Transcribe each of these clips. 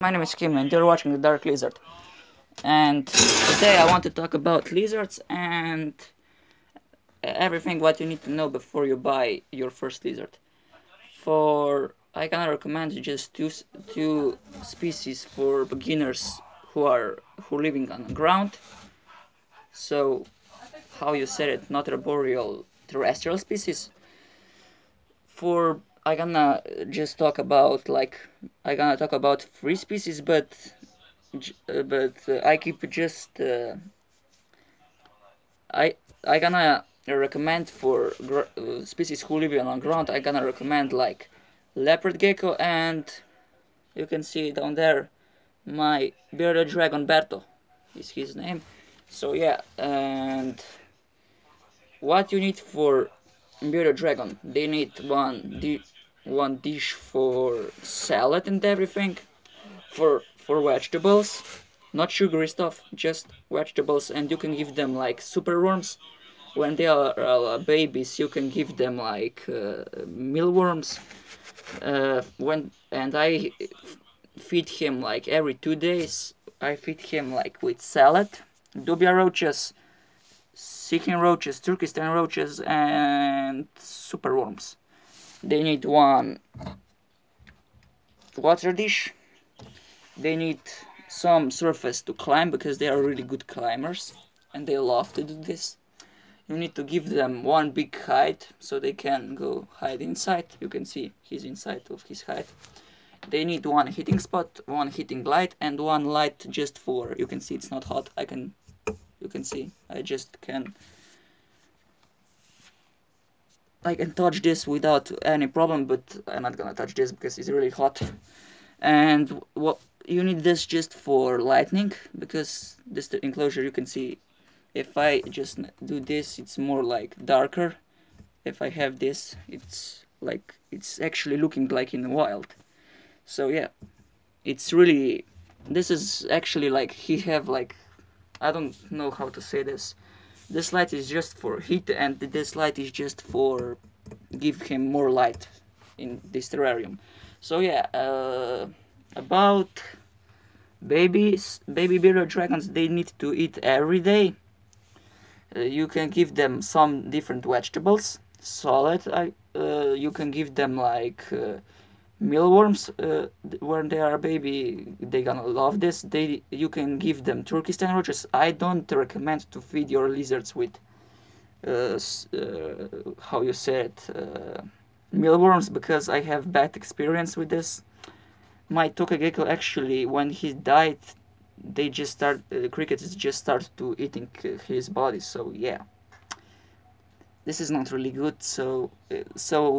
My name is Kim and you're watching The Dark Lizard. And today I want to talk about lizards and everything what you need to know before you buy your first lizard. I can recommend just two species for beginners who living on the ground. So how you said it, not arboreal terrestrial species. For I gonna just talk about three species, but I keep just I gonna recommend for species who live on ground. I gonna recommend like leopard gecko, and you can see down there my bearded dragon Berto is his name. So yeah, and what you need for bearded dragon? They need one dish for salad and everything, for vegetables, not sugary stuff, just vegetables, and you can give them like super worms. When they are babies, you can give them like mealworms. When and I feed him like every 2 days. I feed him like with salad, dubia roaches, Sikkim roaches, Turkestan roaches, and super worms. They need one water dish. They need some surface to climb because they are really good climbers and they love to do this. You need to give them one big hide so they can go hide inside. You can see he's inside of his hide. They need one heating spot, one heating light, and one light just for, you can see it's not hot. You can see I just can I can touch this without any problem, but I'm not gonna touch this because it's really hot. And what you need this just for lighting, because this enclosure, you can see if I just do this, it's more like darker. If I have this, it's actually looking like in the wild. So yeah, it's really, this is actually like he have like, I don't know how to say this. This light is just for heat, and this light is just for give him more light in this terrarium. So yeah, about baby bearded dragons, they need to eat every day. You can give them some different vegetables, solid. You can give them like mealworms. When they are a baby, they gonna love this. You can give them Turkestan roaches. I don't recommend to feed your lizards with how you say it, mealworms, because I have bad experience with this. My tokagekko, actually, when he died, they just start crickets just start to eating his body. So yeah, this is not really good. So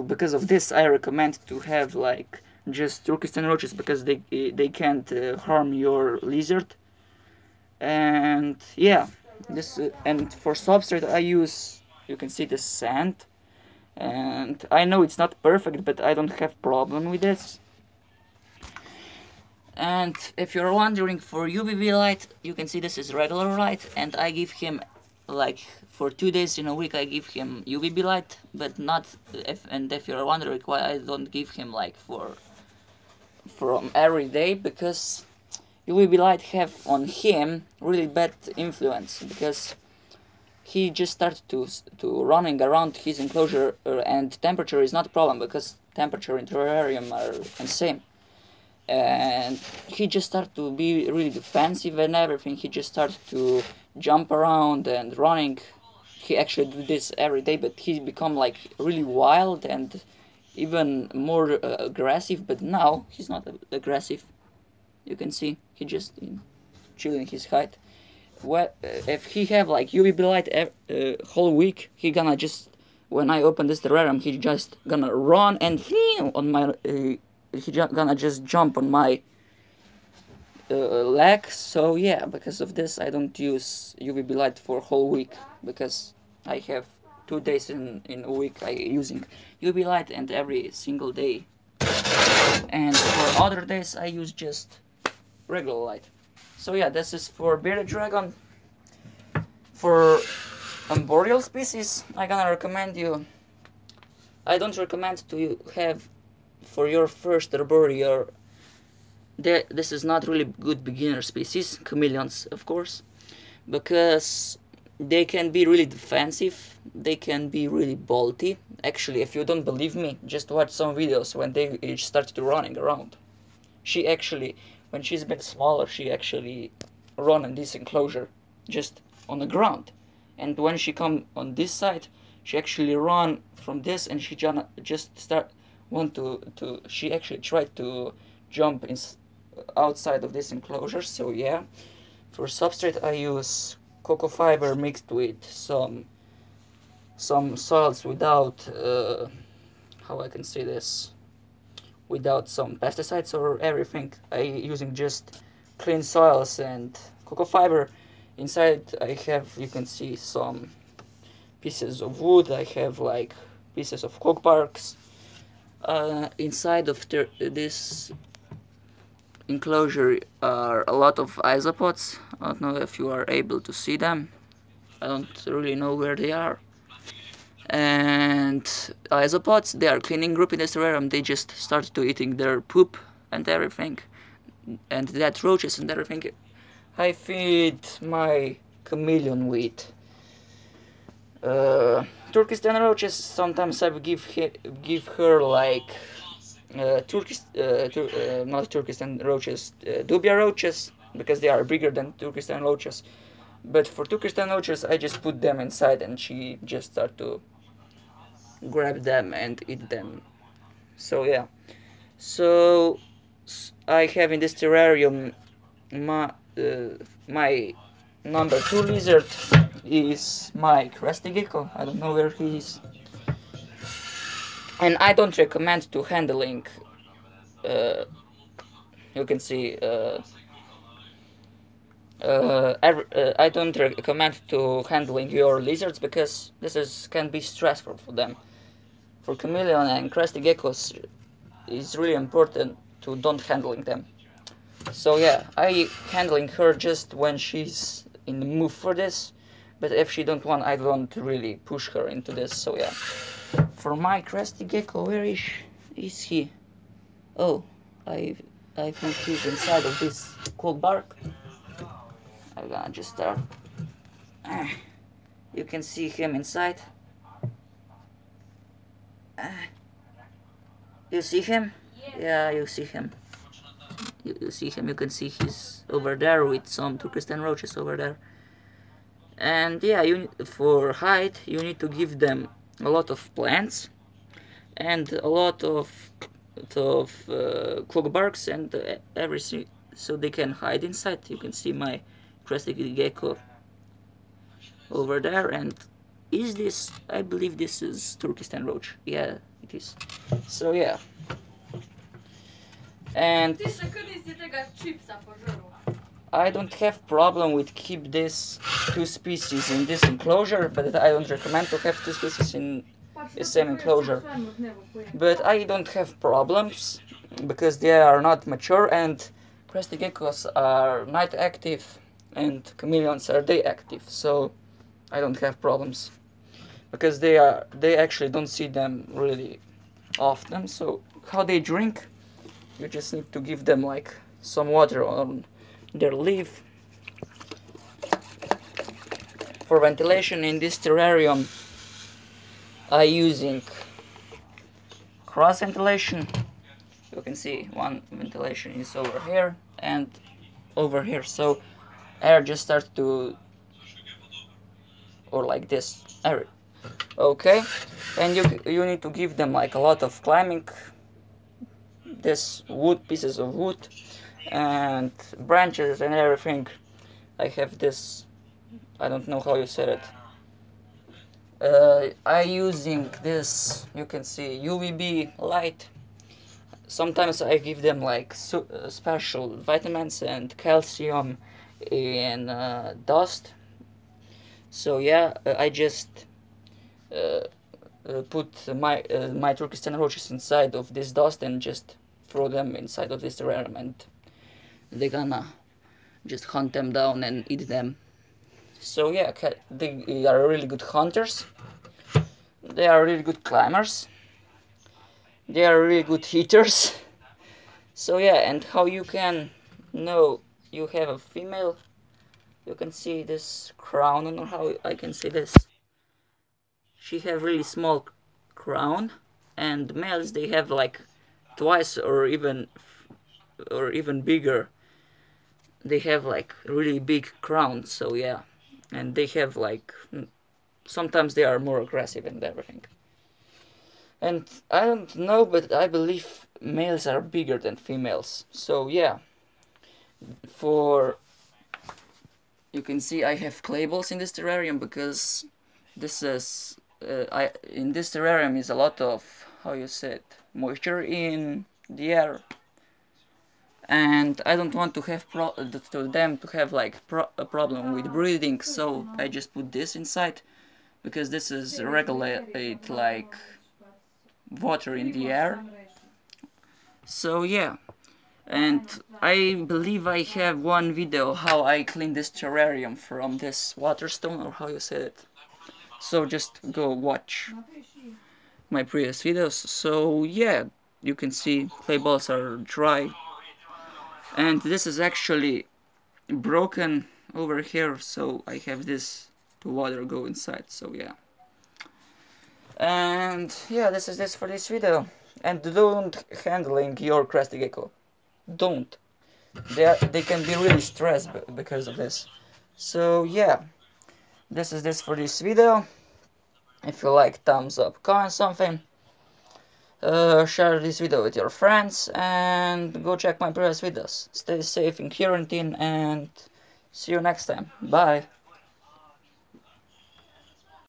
because of this, I recommend to have like just Turkestan roaches, because they can't harm your lizard. And yeah, this and for substrate I use, you can see the sand, and I know it's not perfect, but I don't have problem with this. And if you're wondering, for UVB light, you can see this is regular light, and I give him like for 2 days in a week I give him UVB light, but not if you're wondering why I don't give him like from every day, because UVB light have on him really bad influence, because he just started to running around his enclosure, and temperature is not a problem because temperature in terrarium are the same. And he just started to be really defensive and everything. He just started to jump around and running. He actually do this every day, but he's become like really wild and even more aggressive. But now he's not aggressive. You can see he just chilling his height. If he have like UVB light whole week, he gonna just, when I open this terrarium, he just gonna run and on my he gonna just jump on my leg. So yeah, because of this I don't use UVB light for whole week, because I have 2 days in a week I using UV light, and every single day, and for other days I use just regular light. So yeah, this is for bearded dragon. For arboreal species, I gonna recommend you, I don't recommend to have for your first arboreal this is not really good beginner species, chameleons of course, because they can be really defensive, they can be really bolty. Actually, if you don't believe me, just watch some videos when they started running around. She actually, when she's been smaller, she actually run in this enclosure, just on the ground. And when she come on this side, she actually run from this, and she just start she actually tried to jump outside of this enclosure. So yeah, for substrate I use cocoa fiber mixed with some soils without how I can say this, without some pesticides or everything. I using just clean soils and cocoa fiber. Inside I have, you can see, some pieces of wood. I have like pieces of cork barks. Inside of this enclosure are a lot of isopods. I don't know if you are able to see them. I don't really know where they are. And isopods, they are cleaning group in this terrarium. They just started to eating their poop and everything, and dead roaches and everything. I feed my chameleon with Turkestan roaches. Sometimes I give her like not Turkestan roaches, dubia roaches, because they are bigger than Turkestan roaches. But for Turkestan roaches, I just put them inside, and she just start to grab them and eat them. So yeah. So I have in this terrarium my number 2 lizard is my crested gecko. I don't know where he is. And I don't recommend to handling, you can see, I don't recommend to handling your lizards, because this can be stressful for them. For chameleon and crested geckos, it's really important to don't handling them. So yeah, I handling her just when she's in the mood for this, but if she don't want, I don't really push her into this. So yeah. For my crested gecko, where is he? Oh, I think he's inside of this cold bark. I'm gonna just start. You can see him inside. You see him? Yeah, you see him. You see him. You can see he's over there with some Turkestan roaches over there. And yeah, for height you need to give them a lot of plants and a lot of cloak barks and everything, so they can hide inside. You can see my crested gecko over there. And is this, I believe this is Turkestan roach. Yeah, it is. So yeah. And I don't have problem with keep these 2 species in this enclosure, but I don't recommend to have 2 species in the same enclosure. But I don't have problems because they are not mature, and crested geckos are night active and chameleons are day active, so I don't have problems because they actually don't see them really often. So how they drink, you just need to give them like some water on their leaf. For ventilation in this terrarium, I using cross ventilation. You can see one ventilation is over here and over here, so air just starts to, or like this, air. Okay, and you need to give them like a lot of climbing, this wood, pieces of wood and branches and everything. I have this, I don't know how you said it. I using this, you can see, UVB light. Sometimes I give them like special vitamins and calcium in dust. So yeah, I just put my Turkestan roaches inside of this dust and just throw them inside of this terrarium, and they're gonna just hunt them down and eat them. So yeah, they are really good hunters. They are really good climbers. They are really good eaters. So yeah, and how you can know you have a female, you can see this crown, and how I can see this. She have really small crown, and males they have like twice or even bigger. They have like really big crowns, so yeah, and they have like sometimes they are more aggressive and everything. And I don't know, but I believe males are bigger than females. So yeah, for you can see I have clay balls in this terrarium because this is I in this terrarium is a lot of, how you say it, moisture in the air, and I don't want to have them to have like a problem with breathing, so I just put this inside because this is regulate like water in the air. So yeah, and I believe I have one video how I clean this terrarium from this water stone, or how you say it. So just go watch my previous videos. So yeah, you can see clay balls are dry, and this is actually broken over here, so I have this to water go inside. So yeah, and yeah, this is this for this video. And don't handling your crested gecko. Don't. They can be really stressed because of this. So yeah, this is this for this video. If you like, thumbs up, comment something, share this video with your friends, and go check my previous videos. Stay safe in quarantine, and see you next time. Bye.